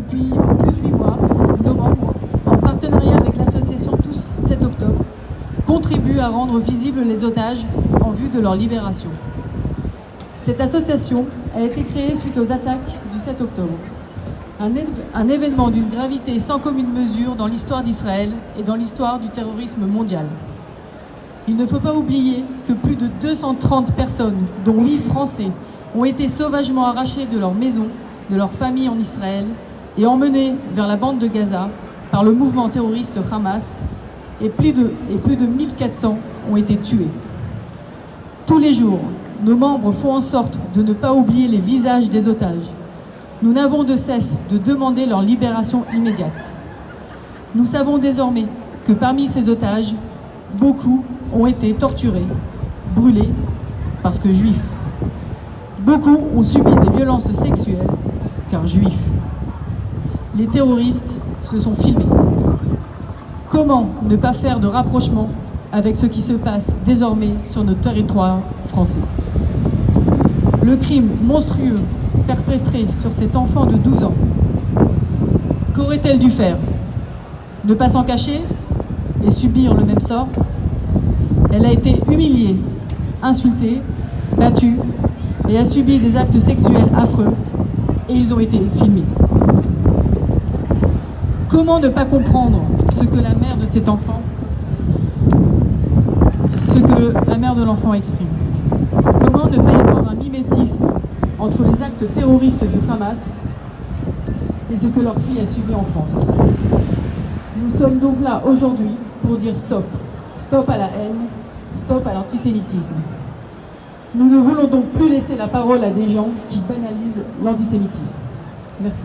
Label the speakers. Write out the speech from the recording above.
Speaker 1: depuis plus de 8 mois, nos membres, en partenariat avec l'association Tous 7 octobre, contribuent à rendre visibles les otages en vue de leur libération. Cette association a été créée suite aux attaques du 7 octobre, un événement d'une gravité sans commune mesure dans l'histoire d'Israël et dans l'histoire du terrorisme mondial. Il ne faut pas oublier que plus de 230 personnes, dont 8 Français, ont été sauvagement arrachées de leur maison, de leur famille en Israël et emmenées vers la bande de Gaza par le mouvement terroriste Hamas, et plus de 1400 ont été tués. Tous les jours, nos membres font en sorte de ne pas oublier les visages des otages. Nous n'avons de cesse de demander leur libération immédiate. Nous savons désormais que parmi ces otages, beaucoup ont été torturés, brûlés, parce que juifs. Beaucoup ont subi des violences sexuelles, car juifs. Les terroristes se sont filmés. Comment ne pas faire de rapprochement avec ce qui se passe désormais sur notre territoire français? Le crime monstrueux perpétré sur cet enfant de 12 ans, qu'aurait-elle dû faire? Ne pas s'en cacher et subir le même sort? Elle a été humiliée, insultée, battue et a subi des actes sexuels affreux, et ils ont été filmés. Comment ne pas comprendre ce que la mère de cet enfant, ce que la mère de l'enfant exprime? Comment ne pas y voir un mimétisme entre les actes terroristes du Hamas et ce que leur fille a subi en France? Nous sommes donc là aujourd'hui pour dire stop. Stop à la haine, stop à l'antisémitisme. Nous ne voulons donc plus laisser la parole à des gens qui banalisent l'antisémitisme. Merci.